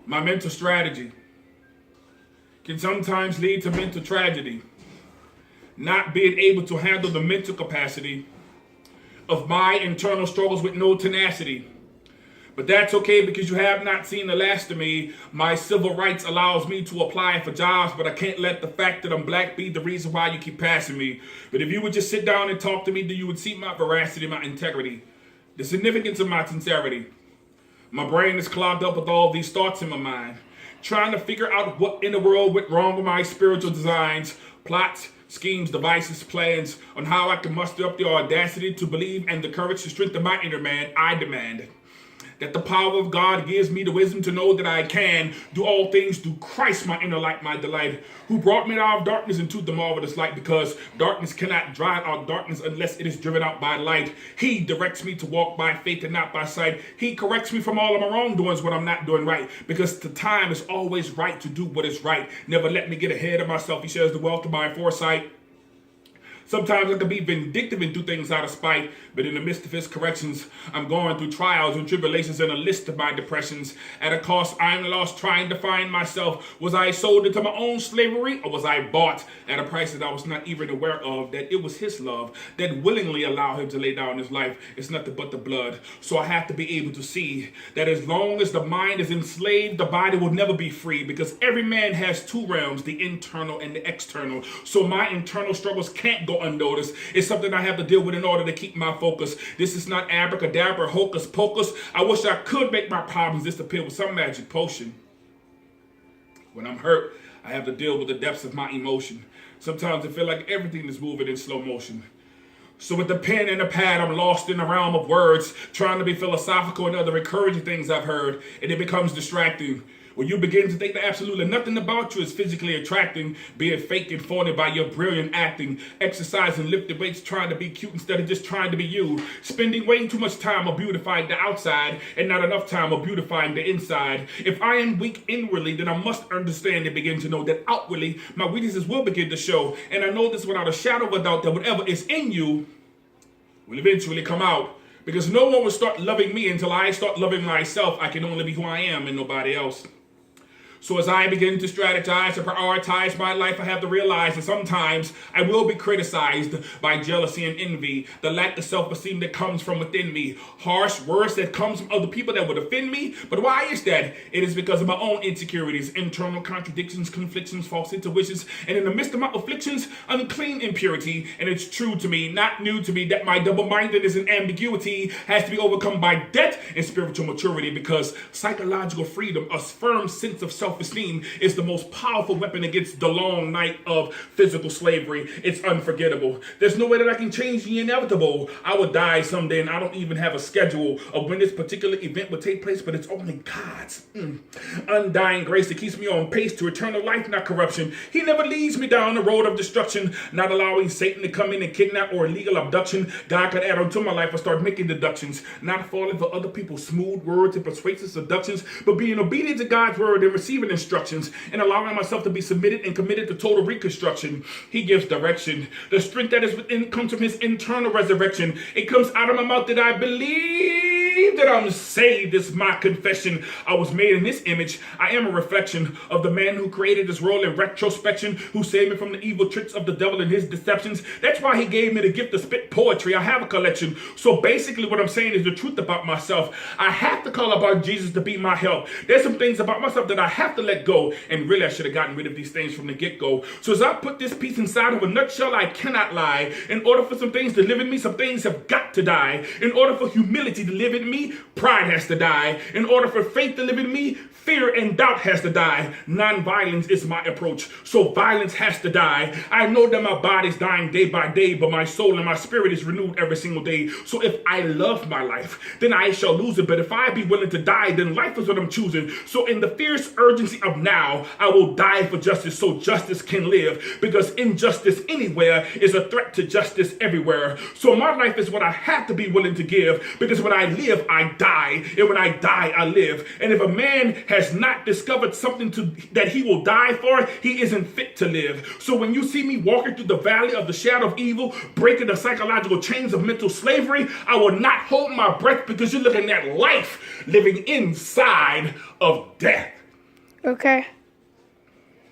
My mental strategy can sometimes lead to mental tragedy. Not being able to handle the mental capacity of my internal struggles with no tenacity. But that's okay because you have not seen the last of me. My civil rights allows me to apply for jobs, but I can't let the fact that I'm black be the reason why you keep passing me. But if you would just sit down and talk to me, then you would see my veracity, my integrity, the significance of my sincerity. My brain is clogged up with all these thoughts in my mind, trying to figure out what in the world went wrong with my spiritual designs, plots, schemes, devices, plans on how I can muster up the audacity to believe and the courage to strengthen my inner man. I demand that the power of God gives me the wisdom to know that I can do all things through Christ, my inner light, my delight, who brought me out of darkness into the marvelous light, because darkness cannot drive out darkness unless it is driven out by light. He directs me to walk by faith and not by sight. He corrects me from all of my wrongdoings when I'm not doing right, because the time is always right to do what is right. Never let me get ahead of myself. He shares the wealth of my foresight. Sometimes I can be vindictive and do things out of spite, but in the midst of his corrections, I'm going through trials and tribulations and a list of my depressions. At a cost, I'm lost trying to find myself. Was I sold into my own slavery, or was I bought at a price that I was not even aware of? That it was his love that willingly allowed him to lay down his life. It's nothing but the blood. So I have to be able to see that as long as the mind is enslaved, the body will never be free, because every man has two realms, the internal and the external. So my internal struggles can't go unnoticed. It's something I have to deal with in order to keep my focus. This is not abracadabra, hocus pocus. I wish I could make my problems disappear with some magic potion. When I'm hurt, I have to deal with the depths of my emotion. Sometimes I feel like everything is moving in slow motion. So with the pen and the pad, I'm lost in the realm of words, trying to be philosophical and other encouraging things I've heard, and it becomes distracting. When you begin to think that absolutely nothing about you is physically attracting, being fake and phony by your brilliant acting, exercising, lifting weights, trying to be cute instead of just trying to be you, spending way too much time on beautifying the outside and not enough time on beautifying the inside. If I am weak inwardly, then I must understand and begin to know that outwardly my weaknesses will begin to show. And I know this without a shadow of a doubt, that whatever is in you will eventually come out. Because no one will start loving me until I start loving myself. I can only be who I am and nobody else. So as I begin to strategize and prioritize my life, I have to realize that sometimes I will be criticized by jealousy and envy, the lack of self-esteem that comes from within me, harsh words that comes from other people that would offend me. But why is that? It is because of my own insecurities, internal contradictions, conflictions, false intuitions, and in the midst of my afflictions, unclean impurity. And it's true to me, not new to me, that my double-mindedness and ambiguity has to be overcome by depth and spiritual maturity, because psychological freedom, a firm sense of self-esteem, is the most powerful weapon against the long night of physical slavery. It's unforgettable. There's no way that I can change the inevitable. I will die someday, and I don't even have a schedule of when this particular event will take place, but it's only God's undying grace that keeps me on pace to eternal life, not corruption. He never leads me down the road of destruction, not allowing Satan to come in and kidnap or illegal abduction. God could add on to my life or start making deductions, not falling for other people's smooth words and persuasive seductions, but being obedient to God's word and receiving instructions and allowing myself to be submitted and committed to total reconstruction. He gives direction. The strength that is within comes from his internal resurrection. It comes out of my mouth that I believe that I'm saved. It's my confession. I was made in his image. I am a reflection of the man who created this world in retrospection, who saved me from the evil tricks of the devil and his deceptions. That's why he gave me the gift to spit poetry. I have a collection. So basically what I'm saying is the truth about myself. I have to call about Jesus to be my help. There's some things about myself that I have to let go, and really I should have gotten rid of these things from the get-go. So as I put this piece inside of a nutshell, I cannot lie. In order for some things to live in me, some things have got to die. In order for humility to live in me, pride has to die. In order for faith to live in me, fear and doubt has to die. Non-violence is my approach, so violence has to die. I know that my body's dying day by day, but my soul and my spirit is renewed every single day. So if I love my life, then I shall lose it. But if I be willing to die, then life is what I'm choosing. So in the fierce urgency of now, I will die for justice so justice can live, because injustice anywhere is a threat to justice everywhere. So my life is what I have to be willing to give, because when I live, I die, and when I die, I live. And if a man has not discovered something that he will die for, he isn't fit to live. So when you see me walking through the valley of the shadow of evil, breaking the psychological chains of mental slavery, I will not hold my breath, because you're looking at life living inside of death. Okay.